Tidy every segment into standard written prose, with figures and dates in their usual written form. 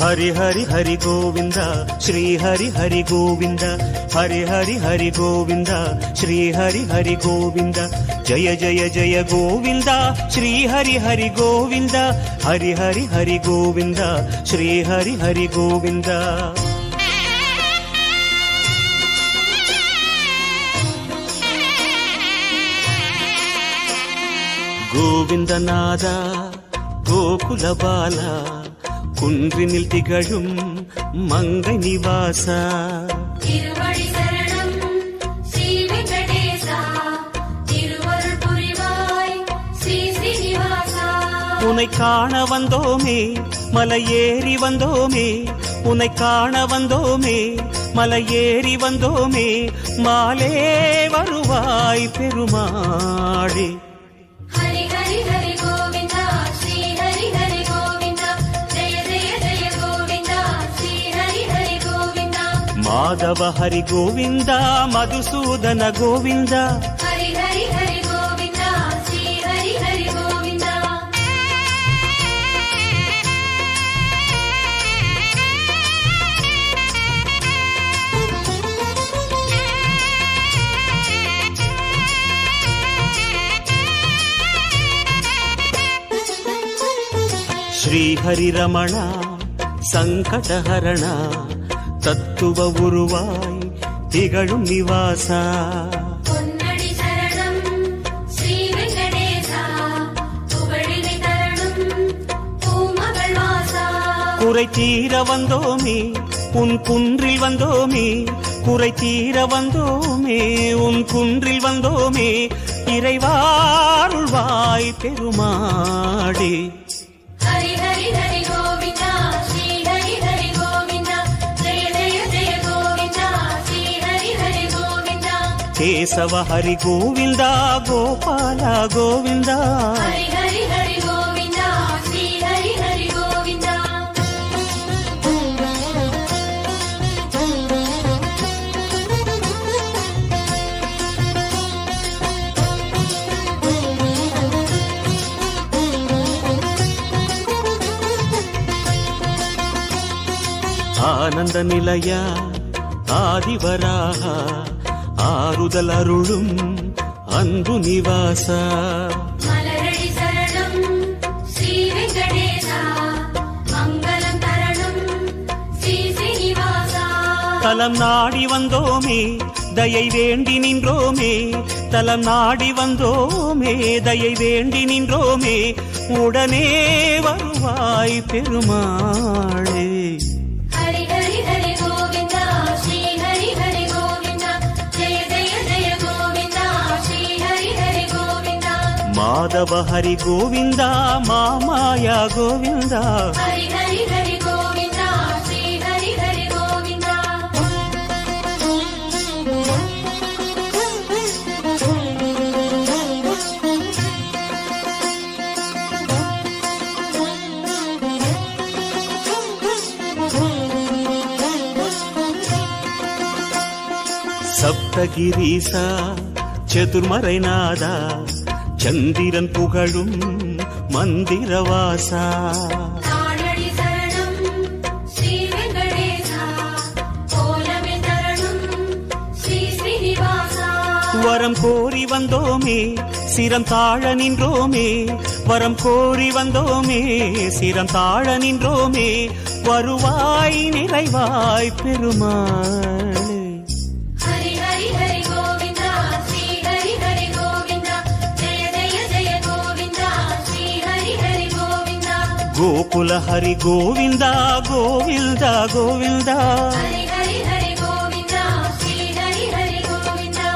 हरि हरि हरि गोविंद श्री हरि हरि गोविंद हरि हरि हरि गोविंद श्री हरि हरि गोविंद जय जय जय गोविंद श्री हरि हरि गोविंद हरि हरि हरि गोविंद श्री हरि हरि गोविंद गोविंदनाद गोकुल बाला குன்றினில் திகழும் மங்கை நிவாசா திருவடி சரணம் ஸ்ரீ வெங்கடேசா திருவருள் புரிவாய் ஸ்ரீ ஸ்ரீனிவாசா உன்னை காண வந்தோமே மலையேறி வந்தோமே உன்னை காண வந்தோமே மலையேறி வந்தோமே மாலே வருவாய் பெருமாளே ஹரி ஹரி ஹரி கோவிந்தா ஸ்ரீ ஹரி ஹரி கோவிந்தா ஜெய ஜெய ஜெய கோவிந்தா ஸ்ரீ ஹரி ஹரி கோவிந்தா மாதவ ஹரி கோவிந்தா மதுசூதன கோவிந்தா ஹரி ஹரி ஹரி கோவிந்தா ஸ்ரீ ஹரி ஹரி கோவிந்தா ஸ்ரீ ஹரி ரமணா சங்கடஹரணா தத்துவ உருவாய் திகழும் நிவாசா பொன்னடி சரணம் ஸ்ரீ வெங்கடேசா புகழினை தரணும் பூமகள் வாசா குறை தீர வந்தோமே உன் குன்றில் வந்தோமே குறை தீர வந்தோமே உன் குன்றில் வந்தோமே இறைவாருள்வாய் பெருமாளே ஹரி ஹரி ஹரி கோவிந்தா ஸ்ரீ ஹரி ஹரி கோவிந்தா ஜெய ஜெய ஜெய கோவிந்தா ஸ்ரீ ஹரி ஹரி கோவிந்தா கேசவ ஹரி கோவிந்தா கோபால கோவிந்தா ஹரி ஹரி ஹரி கோவிந்தா ஸ்ரீ ஹரி ஹரி கோவிந்தா ஆனந்த நிலையா ஆதிவராக ஆறுதல் அருளும் அன்பு நிவாசா மலரடி சரணம் ஸ்ரீ வெங்கடேசா மங்களம் தரணும் ஸ்ரீ ஸ்ரீனிவாசா தலம் நாடி வந்தோமே தயை வேண்டி நின்றோமே தலம் நாடி வந்தோமே தயை வேண்டி நின்றோமே உடனே வருவாய் பெருமாளே ஹரி ஹரி ஹரி கோவிந்தா ஸ்ரீ ஹரி ஹரி கோவிந்தா ஜெய ஜெய ஜெய கோவிந்தா ஸ்ரீ ஹரி ஹரி கோவிந்தா மாதவ ஹரி கோவிந்தா மாமாயா கோவிந்தா ஹரி ஹரி ஹரி கோவிந்தா ஸ்ரீ ஹரி ஹரி கோவிந்தா சப்தகிரீசா சதுர்மறைநாதா சந்திரன் புகழும் மந்திரவாசா தாழடி சரணம் ஸ்ரீ வெங்கடேசா கோலமே தரணும் ஸ்ரீ ஸ்ரீனிவாசா வரம் கோரி வந்தோமே சிரம் தாழ நின்றோமே வரம் கோரி வந்தோமே சிரம் தாழ நின்றோமே வருவாய் நிறைவாய் பெருமாளே ஹரி ஹரி ஹரி கோவிந்தா ஸ்ரீ ஹரி ஹரி கோவிந்தா ஜெய ஜெய ஜெய கோவிந்தா ஸ்ரீ ஹரி ஹரி கோவிந்தா கோகுல ஹரி கோவிந்தா கோவிந்தா கோவிந்தா ஹரி ஹரி ஹரி கோவிந்தா ஸ்ரீ ஹரி ஹரி கோவிந்தா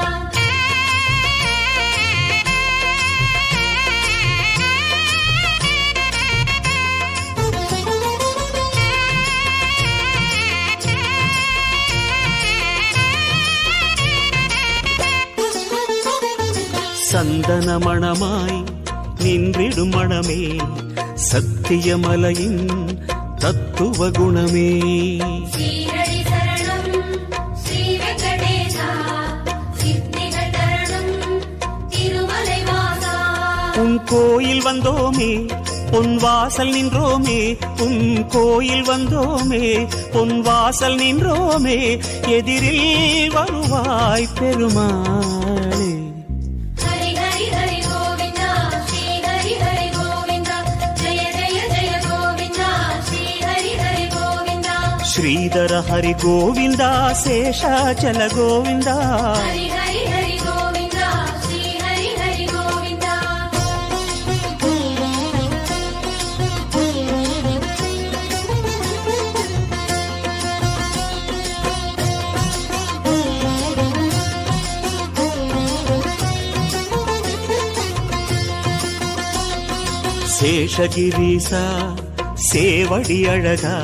சந்தன மணமாய் நின்றிடும் மணமே சத்தியமலையின் தத்துவ குணமே ஸ்ரீரடி சரணம் ஸ்ரீ வெங்கடேசா சித்திகள் தரணும் திருமலை வாசா உன் கோயில் வந்தோமே பொன் வாசல் நின்றோமே உன் கோயில் வந்தோமே பொன் வாசல் நின்றோமே எதிரில் வருவாய் பெருமாளே. ஹரி ஹரி ஹரி கோவிந்தா ஸ்ரீ ஹரி ஹரி கோவிந்தா ஜெய ஜெய ஜெய கோவிந்தா ஸ்ரீ ஹரி ஹரி கோவிந்தா. ஸ்ரீதர ஹரி கோவிந்தா சேஷாச்சல கோவிந்தா. ஹரி ஹரி ஹரி கோவிந்தா ஸ்ரீ ஹரி ஹரி கோவிந்தா. சேஷகிரீசா சேவடி அழகா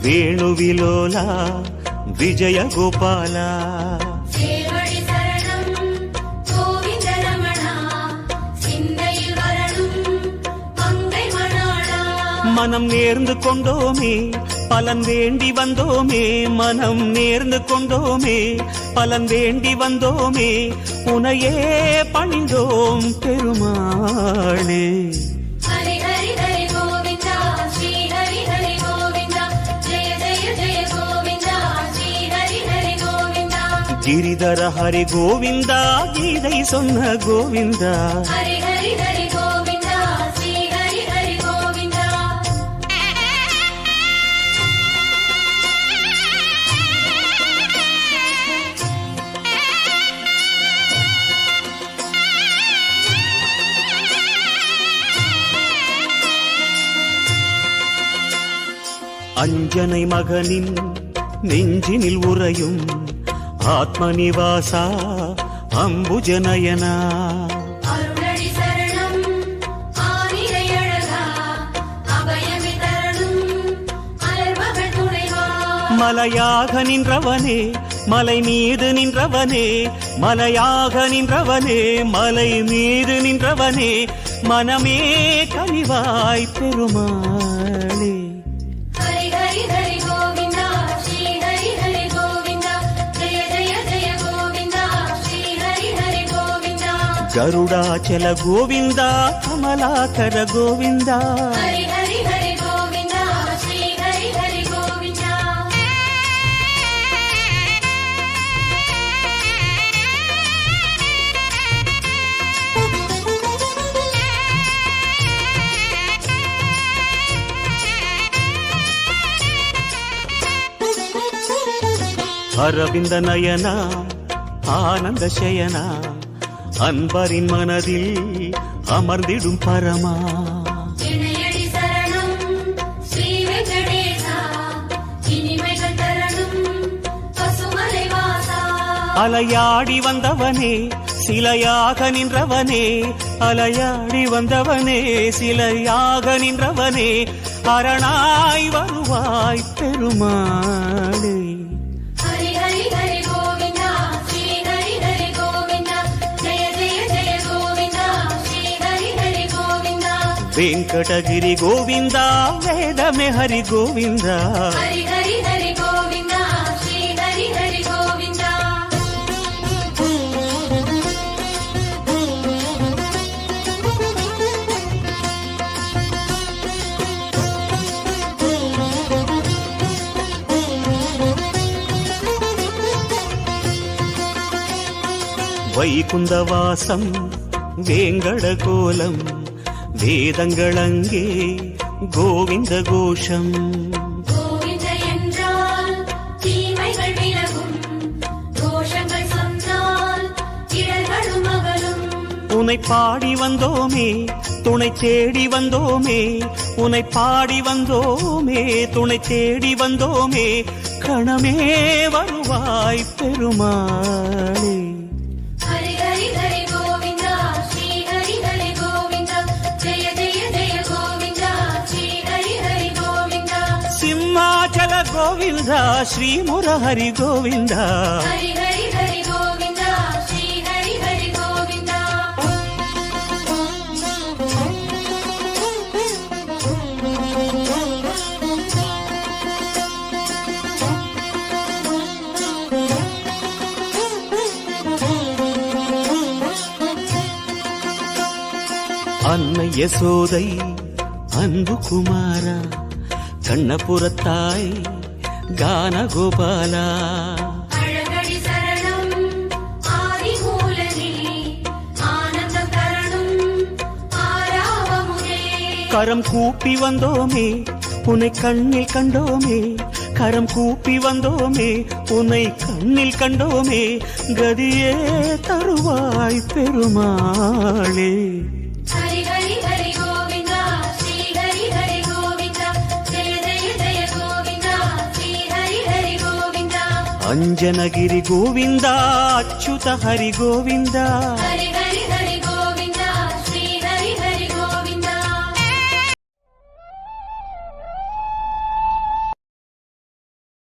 வேணுவிலோலா விஜய கோபாலா. சேவடி சரணம் கோவிந்த ரமணா சிந்தையில் வரணும் மங்கை மணாளா. மனம் நேர்ந்து கொண்டோமே பலன் வேண்டி வந்தோமே மனம் நேர்ந்து கொண்டோமே பலன் வேண்டி வந்தோமே உனையே பணிந்தோம் பெருமாளே. ஹரி ஹரி ஹரி கோவிந்தா ஸ்ரீ ஹரி ஹரி கோவிந்தா ஜெய ஜெய ஜெய கோவிந்தா ஸ்ரீ ஹரி ஹரி கோவிந்தா. கிரிதர ஹரி கோவிந்தா கீதை சொன்ன கோவிந்தா. ஹரி ஹரி ஹரி கோவிந்தா ஸ்ரீ ஹரி ஹரி கோவிந்தா. அஞ்சனை மகனின் நெஞ்சினில் உறையும் ஆத்மநிவாசா அம்புஜனயனா. அருளடி சரணம் ஆனிரை அழகா அபயமி தரணும் அலர்மகள் துணைவா. மலையாக நின்றவனே மலை மீது நின்றவனே மலையாக நின்றவனே மலை மீது நின்றவனே மனமே கனிவாய் பெருமாளே. ஹரி ஹரி ஹரி கோவிந்தா ஸ்ரீ ஹரி ஹரி கோவிந்தா ஜெய ஜெய ஜெய கோவிந்தா ஸ்ரீ ஹரி ஹரி கோவிந்தா. கருடாச்சல கோவிந்தா கமலாகர கோவிந்தா. ஹரி ஹரி ஹரி கோவிந்தா ஸ்ரீ ஹரி ஹரி கோவிந்தா. அரவிந்த நயனா ஆனந்த சயனா அன்பரின் மனதில் அமர்ந்திடும் பரமா. இணையடி சரணம் ஸ்ரீ வெங்கடேசா இனிமைகள் தரணும் பசுமலை வாசா. அலையாடி வந்தவனே சிலையாக நின்றவனே அலையாடி வந்தவனே சிலையாக நின்றவனே அரணாய் வருவாய் பெருமாளே. ஹரி ஹரி ஹரி கோவிந்தா ஸ்ரீ ஹரி ஹரி கோவிந்தா ஜெய ஜெய ஜெய கோவிந்தா ஸ்ரீ ஹரி ஹரி கோவிந்தா. வெங்கடகிரி கோவிந்தா வேதமே ஹரி கோவிந்தா. ஹரி ஹரி ஹரி கோவிந்தா ஸ்ரீ ஹரி ஹரி கோவிந்தா. வைகுந்தவாசம் வேங்கட கோலம் வேதங்களங்கே கோவிந்த கோஷம். கோவிந்த என்றால் தீமைகள் விலகும் தோஷங்கள் சொன்னால் இடர்களும் அகலும். உனை பாடி வந்தோமே துணை தேடி வந்தோமே உனை பாடி வந்தோமே துணை தேடி வந்தோமே கணமே வருவாய் பெருமாளே. ஹரி ஹரி ஹரி கோவிந்தா ஸ்ரீ ஹரி ஹரி கோவிந்தா ஜெய ஜெய ஜெய கோவிந்தா ஸ்ரீ ஹரி ஹரி கோவிந்தா. சிம்மாச்சல கோவிந்தா ஸ்ரீ முரஹரி கோவிந்தா. ஹரி ஹரி ஹரி கோவிந்தா ஸ்ரீ ஹரி ஹரி கோவிந்தா. யசோதை அன்பு குமாரா கண்ணபுரத்தாய் கானகோபாலா அழகடி சரணம் ஆதிமூலனே ஆனந்தம் தரணும் ஆராவமுதே கரம் கூப்பி வந்தோமே உன்னை கண்ணில் கண்டோமே கரம் கூப்பி வந்தோமே உன்னை கண்ணில் கண்டோமே கதியே தருவாய் பெருமாளே ஹரி ஹரி ஹரி கோவிந்தா ஸ்ரீ ஹரி ஹரி கோவிந்தா ஜெய ஜெய ஜெய கோவிந்தா ஸ்ரீ ஹரி ஹரி கோவிந்தா அஞ்சனகிரி கோவிந்தா அச்சுத ஹரி கோவிந்தா ஹரி ஹரி